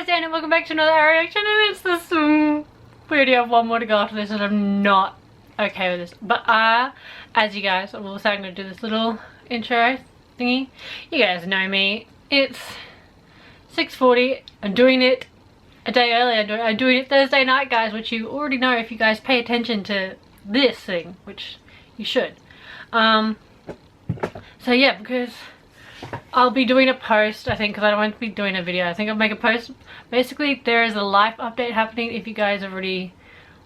guys, Dan, and welcome back to another reaction, and it's this video of one more to go after this, and I'm not okay with this. But as you guys will say, I'm going to do this little intro thingy. You guys know me. It's 6:40. I'm doing it a day earlier. I'm doing it Thursday night, guys, which you already know if you guys pay attention to this thing, which you should. So yeah, because I'll be doing a post, I think, because I don't want to be doing a video. I think I'll make a post. Basically, there is a life update happening. If you guys already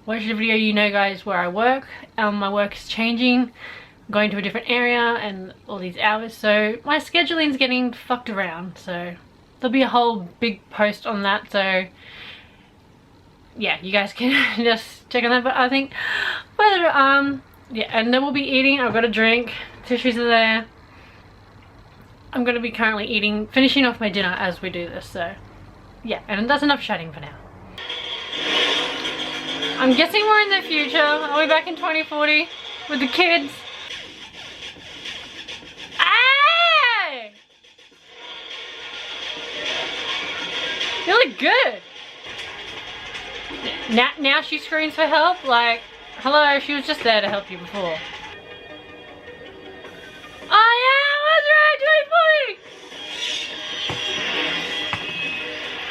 watched the video, you know, guys, where I work. My work is changing. I'm going to a different area and all these hours. So my scheduling's getting fucked around. So there'll be a whole big post on that. So yeah, you guys can just check on that. But I think whether yeah, and then we'll be eating. I've got a drink. Tissues are there. I'm going to be currently eating, finishing off my dinner as we do this, so yeah, and that's enough chatting for now. I'm guessing we're in the future. Are we back in 2040 with the kids? Hey! You look good. Now she screams for help, like, hello, she was just there to help you before. Oh yeah, that's right, 2040!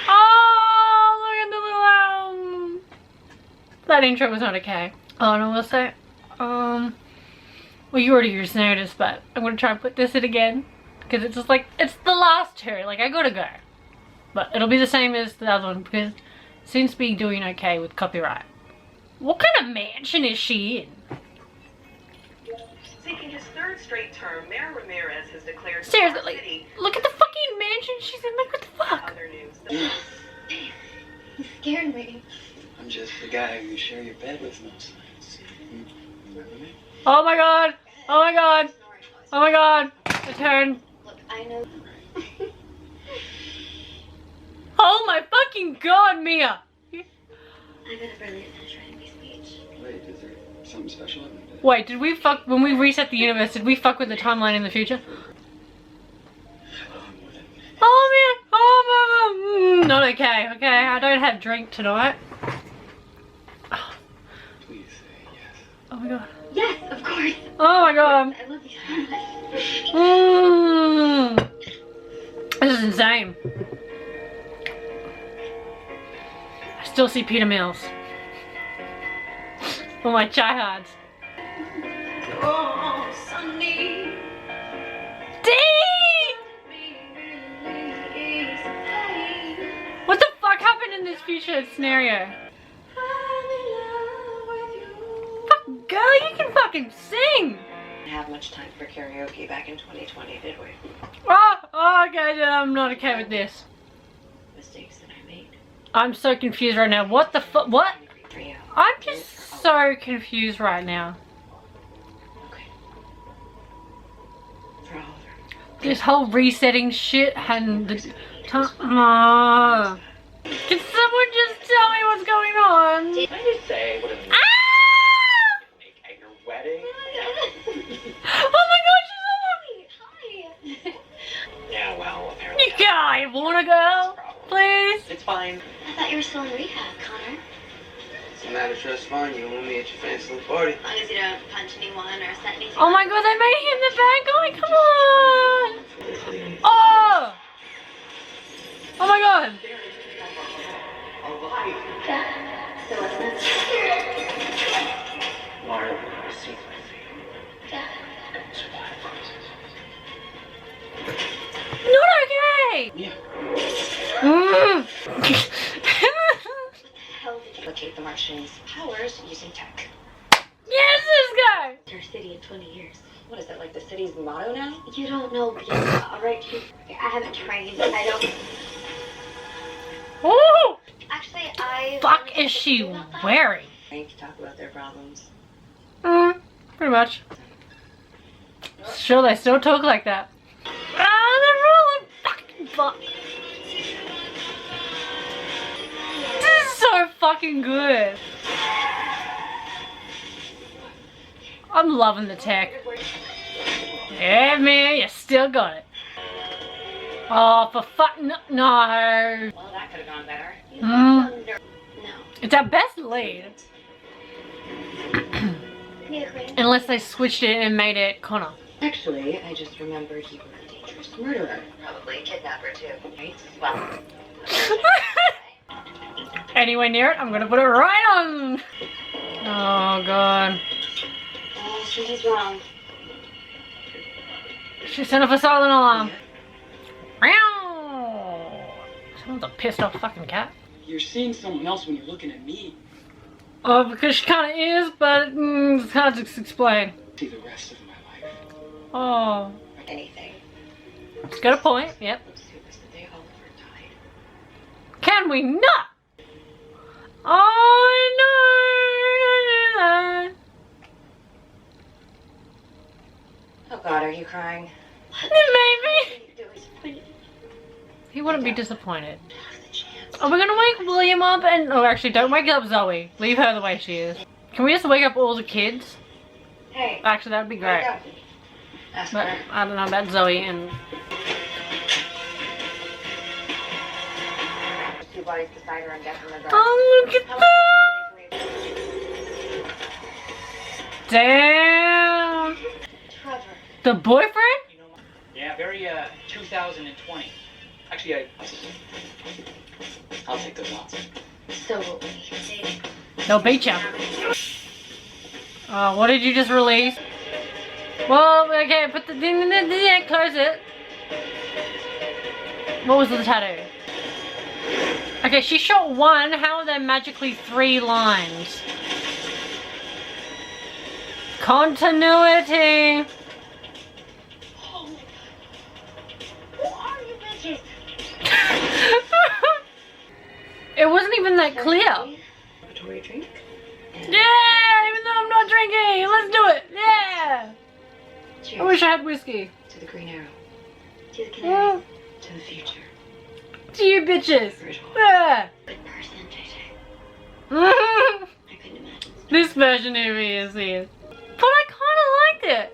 Oh, look at the little that intro was not okay. Oh, and I will say, well, you already just noticed, but I'm gonna try and put this in again because it's just like, it's the last two, like I gotta go. But it'll be the same as the other one because it seems to be doing okay with copyright. What kind of mansion is she in? Seeking his third straight term, Mayor Ramirez has declared seriously, like, look at the fucking mansion she's in. Like, what the fuck? Other news. You scared me. I'm just the guy who you share your bed with most nights. Remember me? Oh my god! Oh my god! Oh my god! The turn. Look, I know. Oh my fucking god, Mia! I gotta really finish writing my speech. Wait, is there something special in it? Wait, did we fuck, when we reset the universe, did we fuck with the timeline in the future? Oh man! Oh mama! Not okay, okay? I don't have drink tonight. Please say yes. Oh my god. Yes, of course. Oh my god. I love you so much. This is insane. I still see Peter Mills. For my tryhards. Oh, Sunny. What the fuck happened in this future scenario? Fuck, girl, you can fucking sing! Didn't have much time for karaoke back in 2020, did we? Oh, okay, then I'm not okay with this. Mistakes that I made. I'm so confused right now. What the fuck? What? For you. I'm just so confused right now. Okay. For Oliver. This whole resetting shit and the time. Can someone just tell me what's going on? Can I just say what a Ah! make at your wedding? Oh my gosh, Hi. Yeah, well, apparently. you guys wanna go? Please? It's fine. I thought you were still in rehab, Connor. It's a matter of just fine. You want me at your fancy little party. As long as you don't punch anyone or set anything. Oh my god, they made him the bad guy, come on! Oh! Oh my god! So what's this? Water will receive my feet. Survive process. Not okay! Yeah. Mm. How did you locate the Martians' powers using tech? Yes, this guy! Our city in 20 years. What is that, like the city's motto now? You don't know, Bianca. Alright, I haven't trained. I don't. Ooh! Actually, I. Fuck is she wearing? They can talk about their problems. Pretty much. Sure, they still talk like that. Ah, they're rolling fucking fuck. This is so fucking good. I'm loving the tech. Yeah, man, you still got it. Oh, for fuck, no. Well, that Could have gone better. No. It's our best lead. Need a clean? Unless they switched it and made it Connor. Actually, I just remembered you were a dangerous murderer. Probably a kidnapper, too. Right? Well. Anywhere near it, I'm gonna put it right on. Oh god. Oh, something's wrong. She sent off a silent alarm. Meow. Someone's a pissed off fucking cat. You're seeing someone else when you're looking at me. Oh, because she kind of is, but it's hard to explain. See the rest of my life. Oh. Anything. She's got a point, yep. As soon as the day Oliver died. Can we not? Oh no. Oh God, are you crying? Maybe. He wouldn't be disappointed. Are we gonna wake William up and... Oh, actually, don't wake up Zoe. Leave her the way she is. Can we just wake up all the kids? Hey. Actually, that'd be great. Wake up. Ask But her. I don't know about Zoe and... Two bodies beside her, I'm guessing the Oh, look at that! Damn! Trevor. The boyfriend? Yeah, very 2020. Actually, I'll take those odds. So, dating. They'll beat ya. Oh, what did you just release? Well, okay, put the close it. What was the tattoo? Okay, she shot one. How are there magically 3 lines? Continuity. Oh my god. Who are you bitches? It wasn't even that clear. Laboratory drink. Yeah, even though I'm not drinking. Let's do it. Yeah. Cheers. I wish I had whiskey. To the Green Arrow. To the Canaries. To the future. To you bitches. Original. Yeah. Good person, JJ. this I couldn't imagine. version of me is here. But I kind of liked it.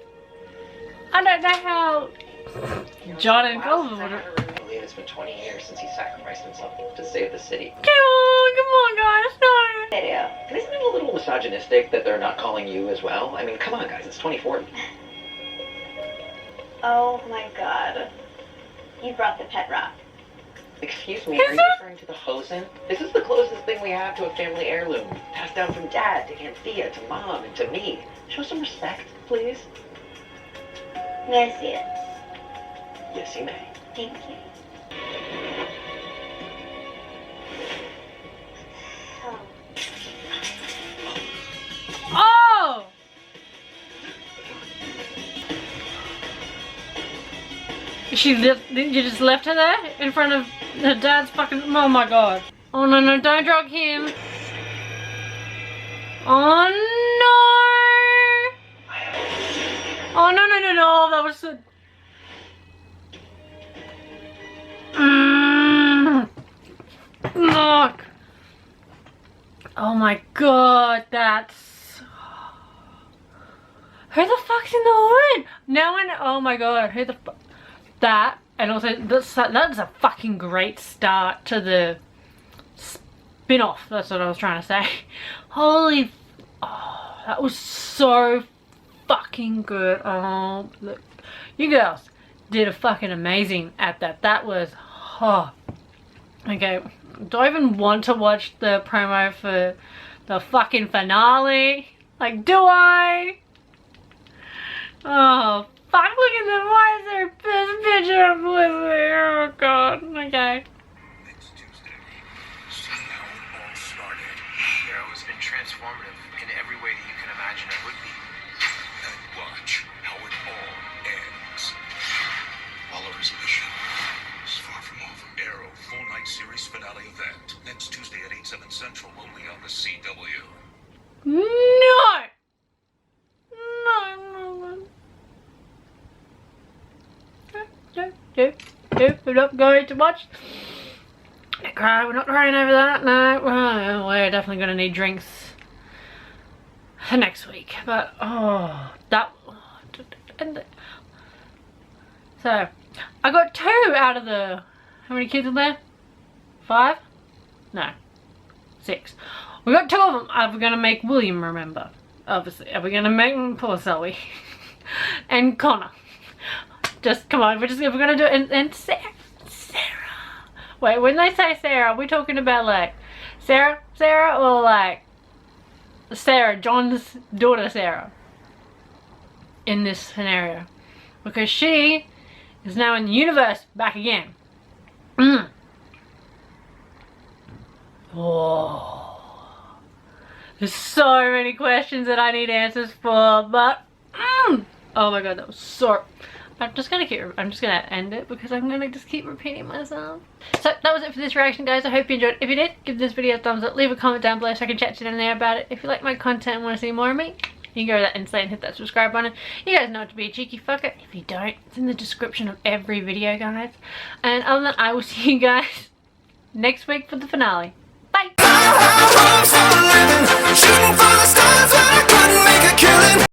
I don't know how John and Culver would have... I believe it's been 20 years since he sacrificed himself to save the city. Come on, guys, no. Video. And isn't it a little misogynistic that they're not calling you as well? I mean, come on, guys, it's 2040. Oh my god. You brought the pet rock. Excuse me, are you referring to the hosen? This is the closest thing we have to a family heirloom. Passed down from Dad to Aunt Thea to Mom and to me. Show some respect, please. May I see it? Yes, you may. Thank you. Oh. Oh! You just left her there in front of her dad's fucking... Oh my god. Oh no, no, don't drug him. Oh no! Oh no, no, no, no, that was so... Look! Oh my god, that's... Who the fuck's in the hood? No one... Oh my god, who the fuck... That, and also, that's a fucking great start to the spin-off. That's what I was trying to say. Holy... Oh, that was so fucking good. Oh, look. You girls did a fucking amazing at that. That was... Oh. Okay. Do I even want to watch the promo for the fucking finale? Like, do I? Oh, fuck, look at them. Why is there a picture of Felicity? Oh, God. Okay. Next Tuesday, see how it all started. Yeah, it was been transformative in every way that you can imagine it would be. And watch how it all ends. Oliver's mission is far from over. Arrow full night series finale event next Tuesday at 8/7 Central, only on the CW. No! No. We're not going to watch. Cry. We're not crying over that. No, well, we're definitely going to need drinks for next week. But oh, that. So I got 2 out of the. How many kids are there? 5? No. 6. We got 2 of them. Are we going to make William remember? Obviously. Are we going to make poor Zoe? And Connor. Just, come on. We're going to do it. And Sarah. Wait, when they say Sarah, are we talking about like Sarah or like Sarah, John's daughter Sarah? In this scenario. Because she is now in the universe back again. Oh, there's so many questions that I need answers for, but oh my god, that was so. I'm just gonna end it because I'm gonna just keep repeating myself. So that was it for this reaction, guys. I hope you enjoyed. If you did, give this video a thumbs up, leave a comment down below so I can chat to you down there about it. If you like my content and want to see more of me, you can go to that Insta and hit that subscribe button. You guys know how to be a cheeky fucker. If you don't, it's in the description of every video, guys. And other than that, I will see you guys next week for the finale.